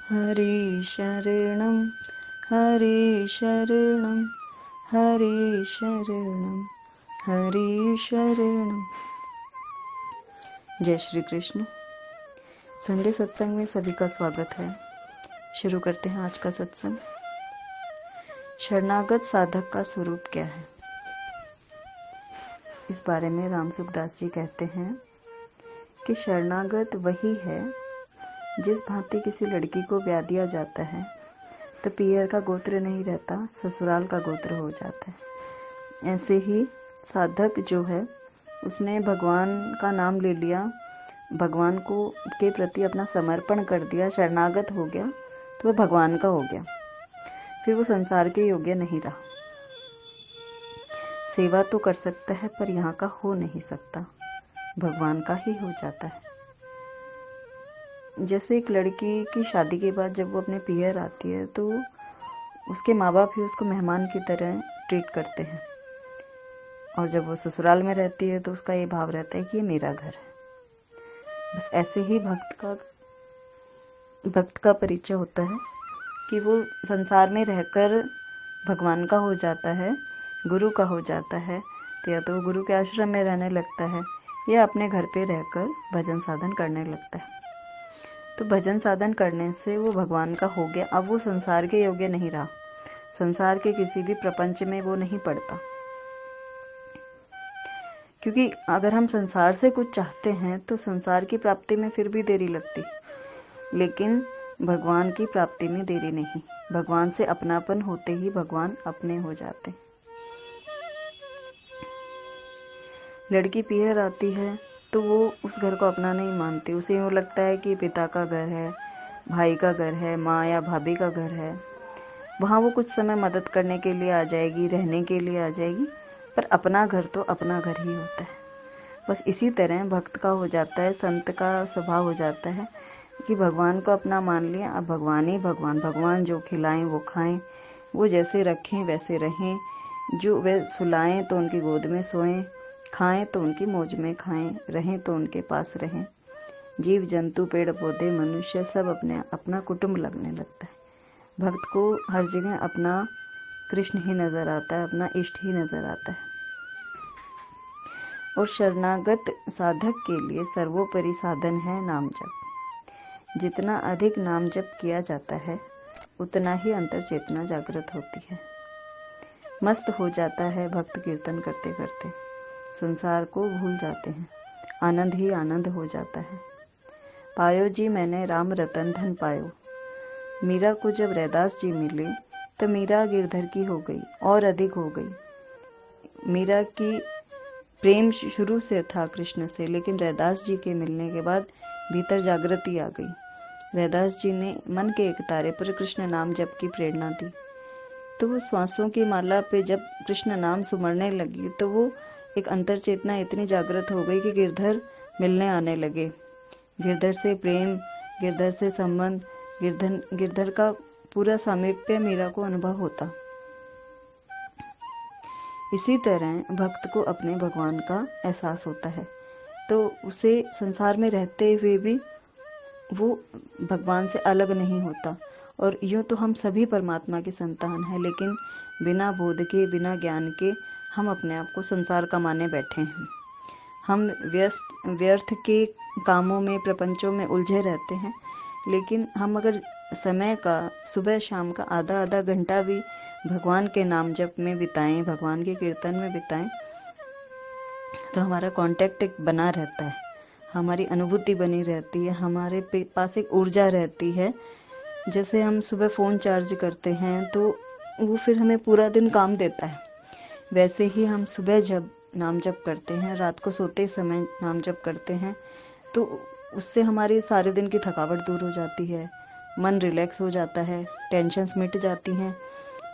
हरे शरणं हरे शरणं हरे शरणं हरे शरणं। जय श्री कृष्ण। संडे सत्संग में सभी का स्वागत है। शुरू करते हैं आज का सत्संग। शरणागत साधक का स्वरूप क्या है, इस बारे में राम सुखदास जी कहते हैं कि शरणागत वही है जिस भांति किसी लड़की को ब्याह दिया जाता है तो पियर का गोत्र नहीं रहता, ससुराल का गोत्र हो जाता है। ऐसे ही साधक जो है उसने भगवान का नाम ले लिया, भगवान को के प्रति अपना समर्पण कर दिया, शरणागत हो गया तो वह भगवान का हो गया। फिर वो संसार के योग्य नहीं रहा। सेवा तो कर सकता है पर यहाँ का हो नहीं सकता, भगवान का ही हो जाता है। जैसे एक लड़की की शादी के बाद जब वो अपने पियर आती है तो उसके माँ बाप ही उसको मेहमान की तरह ट्रीट करते हैं, और जब वो ससुराल में रहती है तो उसका ये भाव रहता है कि ये मेरा घर है। बस ऐसे ही भक्त का परिचय होता है कि वो संसार में रहकर भगवान का हो जाता है, गुरु का हो जाता है। तो या तो वो गुरु के आश्रम में रहने लगता है या अपने घर पे रहकर भजन साधन करने लगता है। तो भजन साधन करने से वो भगवान का हो गया। अब वो संसार के योग्य नहीं रहा, संसार के किसी भी प्रपंच में वो नहीं पड़ता। क्योंकि अगर हम संसार से कुछ चाहते हैं तो संसार की प्राप्ति में फिर भी देरी लगती, लेकिन भगवान की प्राप्ति में देरी नहीं। भगवान से अपनापन होते ही भगवान अपने हो जाते। लड़की पियर आती है तो वो उस घर को अपना नहीं मानती, उसे यूँ लगता है कि पिता का घर है, भाई का घर है, माँ या भाभी का घर है। वहाँ वो कुछ समय मदद करने के लिए आ जाएगी, रहने के लिए आ जाएगी, पर अपना घर तो अपना घर ही होता है। बस इसी तरह भक्त का हो जाता है, संत का स्वभाव हो जाता है कि भगवान को अपना मान लिया, अब भगवान ही भगवान। भगवान जो खिलाएं वो खाएं, वो जैसे रखें वैसे रहें, जो वे सुलाएं तो उनकी गोद में सोएं, खाएं तो उनकी मौज में खाएं, रहें तो उनके पास रहें। जीव जंतु पेड़ पौधे मनुष्य सब अपने अपना कुटुंब लगने लगता है। भक्त को हर जगह अपना कृष्ण ही नज़र आता है, अपना इष्ट ही नज़र आता है। और शरणागत साधक के लिए सर्वोपरि साधन है नाम जप। जितना अधिक नाम जप किया जाता है उतना ही अंतर चेतना जागृत होती है। मस्त हो जाता है भक्त कीर्तन करते करते, संसार को भूल जाते हैं, आनंद ही आनंद हो जाता है। पायो जी मैंने राम रतन धन पायो। मीरा को जब रैदास जी मिले तो मीरा गिरधर की हो गई और अधिक हो गई। मीरा की प्रेम शुरू से था कृष्ण से, लेकिन रैदास जी के मिलने के बाद भीतर जागृति आ गई। रैदास जी ने मन के एक तारे पर कृष्ण नाम जप की प्रेरणा दी, तो वो श्वासों की माला पे जब कृष्ण नाम सुमरने लगी तो वो एक अंतर चेतना इतनी जागृत हो गई कि गिरधर मिलने आने लगे। गिरधर से प्रेम, गिरधर से संबंध, गिरधर का पूरा सामीप्य मीरा को अनुभव होता। इसी तरह भक्त को अपने भगवान का एहसास होता है, तो उसे संसार में रहते हुए भी वो भगवान से अलग नहीं होता। और यूँ तो हम सभी परमात्मा की संतान हैं, लेकिन बिना बोध के, बिना ज्ञान के हम अपने आप को संसार कमाने बैठे हैं। हम व्यर्थ के कामों में, प्रपंचों में उलझे रहते हैं। लेकिन हम अगर समय का सुबह शाम का आधा आधा घंटा भी भगवान के नाम जप में बिताएं, भगवान के कीर्तन में बिताएं, तो हमारा कांटेक्ट बना रहता है, हमारी अनुभूति बनी रहती है, हमारे पास एक ऊर्जा रहती है। जैसे हम सुबह फ़ोन चार्ज करते हैं तो वो फिर हमें पूरा दिन काम देता है, वैसे ही हम सुबह जब नाम जप करते हैं, रात को सोते समय नाम जप करते हैं, तो उससे हमारी सारे दिन की थकावट दूर हो जाती है, मन रिलैक्स हो जाता है, टेंशन्स मिट जाती हैं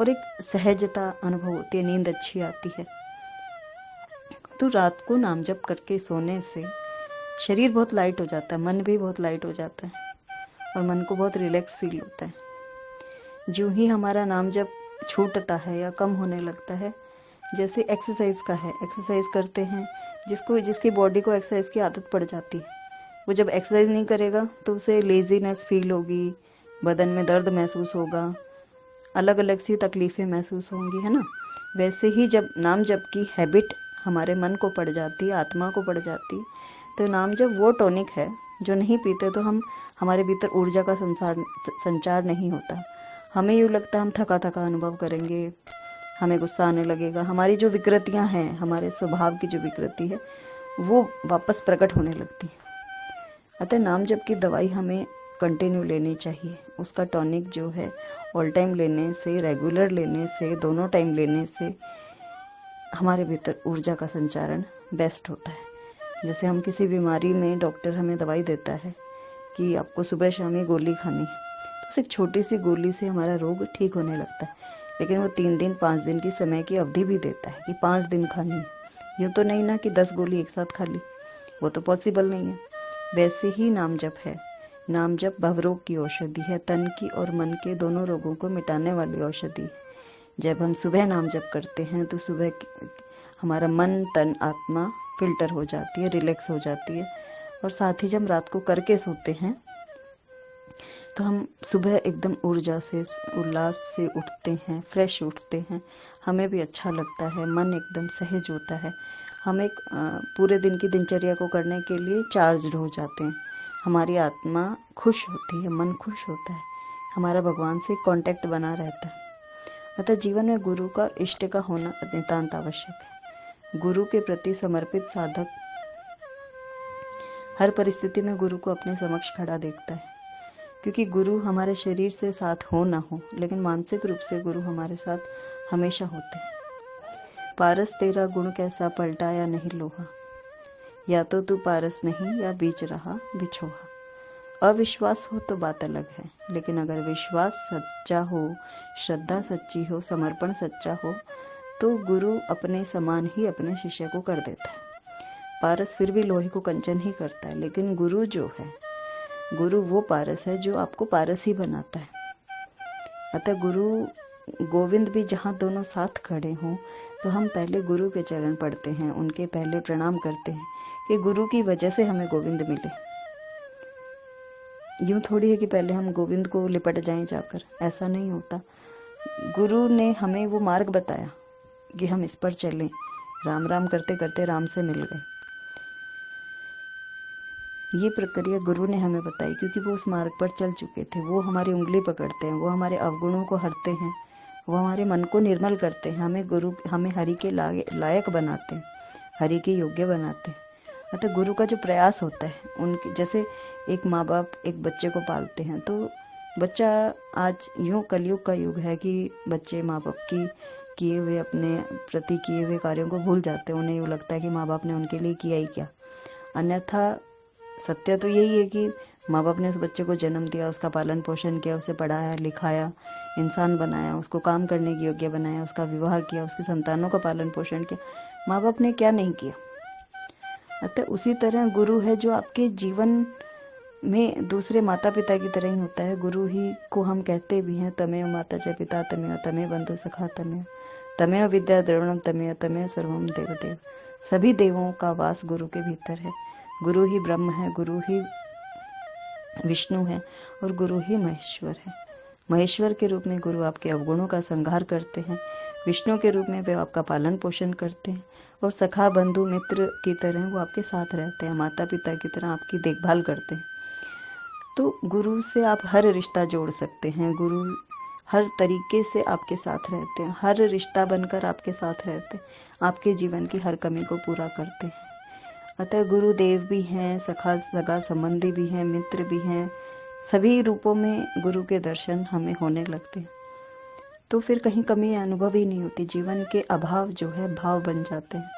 और एक सहजता अनुभव होती है, नींद अच्छी आती है। तो रात को नाम जप करके सोने से शरीर बहुत लाइट हो जाता है, मन भी बहुत लाइट हो जाता है और मन को बहुत रिलैक्स फील होता है। जो ही हमारा नाम जप छूटता है या कम होने लगता है, जैसे एक्सरसाइज का है, एक्सरसाइज करते हैं, जिसकी बॉडी को एक्सरसाइज की आदत पड़ जाती है, वो जब एक्सरसाइज नहीं करेगा तो उसे लेजीनेस फील होगी, बदन में दर्द महसूस होगा, अलग अलग सी तकलीफ़ें महसूस होंगी, है ना। वैसे ही जब नाम जप की हैबिट हमारे मन को पड़ जाती है, आत्मा को पड़ जाती है, तो नाम जप वो टॉनिक है जो नहीं पीते तो हमारे भीतर ऊर्जा का संचार नहीं होता। हमें यूँ लगता है हम थका थका अनुभव करेंगे, हमें गुस्सा आने लगेगा, हमारी जो विकृतियाँ हैं, हमारे स्वभाव की जो विकृति है वो वापस प्रकट होने लगती है। अतः नाम जप की दवाई हमें कंटिन्यू लेनी चाहिए। उसका टॉनिक जो है ऑल टाइम लेने से, रेगुलर लेने से, दोनों टाइम लेने से हमारे भीतर ऊर्जा का संचारण बेस्ट होता है। जैसे हम किसी बीमारी में डॉक्टर हमें दवाई देता है कि आपको सुबह शाम ये गोली खानी है, तो उस एक छोटी सी गोली से हमारा रोग ठीक होने लगता है। लेकिन वो 3 दिन 5 दिन की समय की अवधि भी देता है कि 5 दिन खानी है। यूँ तो नहीं ना कि 10 गोली एक साथ खा ली, वो तो पॉसिबल नहीं है। वैसे ही नाम जप है। नाम जप भवरोग की औषधि है, तन की और मन के दोनों रोगों को मिटाने वाली औषधि है। जब हम सुबह नाम जप करते हैं तो सुबह हमारा मन, तन, आत्मा फिल्टर हो जाती है, रिलैक्स हो जाती है। और साथ ही जब रात को करके सोते हैं तो हम सुबह एकदम ऊर्जा से, उल्लास से उठते हैं, फ्रेश उठते हैं। हमें भी अच्छा लगता है, मन एकदम सहज होता है। हम एक पूरे दिन की दिनचर्या को करने के लिए चार्ज्ड हो जाते हैं। हमारी आत्मा खुश होती है, मन खुश होता है, हमारा भगवान से कांटेक्ट बना रहता है। अतः जीवन में गुरु का और इष्ट का होना नितांत आवश्यक है। गुरु के प्रति समर्पित साधक हर परिस्थिति में गुरु को अपने समक्ष खड़ा देखता है, क्योंकि गुरु हमारे शरीर से साथ हो ना हो, लेकिन मानसिक रूप से गुरु हमारे साथ हमेशा होते हैं। पारस तेरा गुण कैसा पलटा या नहीं लोहा, या तो तू पारस नहीं या बीच रहा बिछोहा। अविश्वास हो तो बात अलग है, लेकिन अगर विश्वास सच्चा हो, श्रद्धा सच्ची हो, समर्पण सच्चा हो, तो गुरु अपने समान ही अपने शिष्य को कर देता है। पारस फिर भी लोहे को कंचन ही करता है, लेकिन गुरु जो है, गुरु वो पारस है जो आपको पारस ही बनाता है। अतः गुरु गोविंद भी जहाँ दोनों साथ खड़े हों तो हम पहले गुरु के चरण पढ़ते हैं, उनके पहले प्रणाम करते हैं कि गुरु की वजह से हमें गोविंद मिले। यूँ थोड़ी है कि पहले हम गोविंद को लिपट जाएं जाकर, ऐसा नहीं होता। गुरु ने हमें वो मार्ग बताया कि हम इस पर चलें। राम राम करते करते राम से मिल गए। ये प्रक्रिया गुरु ने हमें बताई, क्योंकि वो उस मार्ग पर चल चुके थे। वो हमारी उंगली पकड़ते हैं, वो हमारे अवगुणों को हरते हैं, वो हमारे मन को निर्मल करते हैं, हमें हरि के लायक बनाते हैं, हरि के योग्य बनाते हैं। अतः गुरु का जो प्रयास होता है, उनके जैसे एक माँ बाप एक बच्चे को पालते हैं, तो बच्चा आज यूँ कलयुग का युग है कि बच्चे माँ बाप की किए हुए, अपने प्रति किए हुए कार्यों को भूल जाते हैं। उन्हें यूँ लगता है कि माँ बाप ने उनके लिए किया ही क्या। अन्यथा सत्य तो यही है कि माँ बाप ने उस बच्चे को जन्म दिया, उसका पालन पोषण किया, उसे पढ़ाया लिखाया, इंसान बनाया, उसको काम करने की योग्य बनाया, उसका विवाह किया, उसकी संतानों का पालन पोषण किया। माँ बाप ने क्या नहीं किया। अतः उसी तरह गुरु है जो आपके जीवन में दूसरे माता पिता की तरह ही होता है। गुरु ही को हम कहते भी हैं, तमेव माता च पिता तमेव, तमेव बंधु सखा तमेव, तमेव विद्या द्रविणम तमेव, तमेव सर्वम देवदेव। सभी देवों का वास गुरु के भीतर है। गुरु ही ब्रह्म है, गुरु ही विष्णु है और गुरु ही महेश्वर है। महेश्वर के रूप में गुरु आपके अवगुणों का संहार करते हैं, विष्णु के रूप में वे आपका पालन पोषण करते हैं, और सखा बंधु मित्र की तरह वो आपके साथ रहते हैं, माता पिता की तरह आपकी देखभाल करते हैं। तो गुरु से आप हर रिश्ता जोड़ सकते हैं। गुरु हर तरीके से आपके साथ रहते हैं, हर रिश्ता बनकर आपके साथ रहते हैं, आपके जीवन की हर कमी को पूरा करते हैं। अतः गुरुदेव भी हैं, सगा संबंधी भी हैं, मित्र भी हैं। सभी रूपों में गुरु के दर्शन हमें होने लगते हैं, तो फिर कहीं कमी अनुभव ही नहीं होती। जीवन के अभाव जो है भाव बन जाते हैं,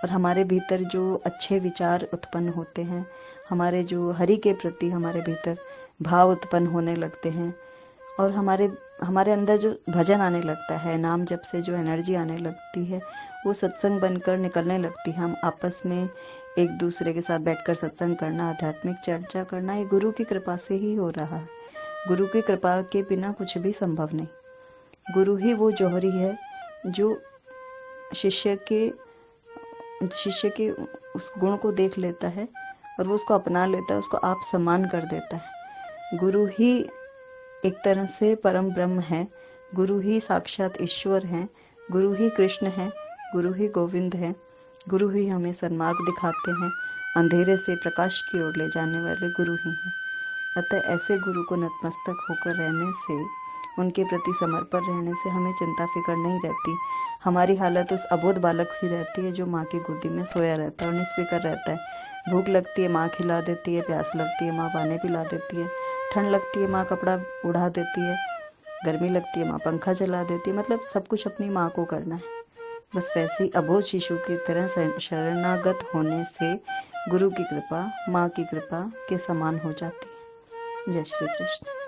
और हमारे भीतर जो अच्छे विचार उत्पन्न होते हैं, हमारे जो हरि के प्रति हमारे भीतर भाव उत्पन्न होने लगते हैं, और हमारे अंदर जो भजन आने लगता है, नाम जप से जो एनर्जी आने लगती है, वो सत्संग बनकर निकलने लगती है। हम आपस में एक दूसरे के साथ बैठकर सत्संग करना, आध्यात्मिक चर्चा करना, ये गुरु की कृपा से ही हो रहा है। गुरु की कृपा के बिना कुछ भी संभव नहीं। गुरु ही वो जौहरी है जो शिष्य के उस गुण को देख लेता है और वो उसको अपना लेता है, उसको आप सम्मान कर देता है। गुरु ही एक तरह से परम ब्रह्म है। गुरु ही साक्षात ईश्वर हैं, गुरु ही कृष्ण हैं, गुरु ही गोविंद हैं, गुरु ही हमें सन्मार्ग दिखाते हैं, अंधेरे से प्रकाश की ओर ले जाने वाले गुरु ही हैं। अतः ऐसे गुरु को नतमस्तक होकर रहने से, उनके प्रति समर्पण रहने से हमें चिंता फिक्र नहीं रहती। हमारी हालत उस अबोध बालक सी रहती है जो माँ की गोदी में सोया रहता है और निस्फिक्र रहता है। भूख लगती है माँ खिला देती है, प्यास लगती है माँ पानी पिला देती है, ठंड लगती है माँ कपड़ा उड़ा देती है, गर्मी लगती है माँ पंखा चला देती है। मतलब सब कुछ अपनी माँ को करना है। बस वैसे ही अबोध शिशु की तरह शरणागत होने से गुरु की कृपा माँ की कृपा के समान हो जाती है। जय श्री कृष्ण।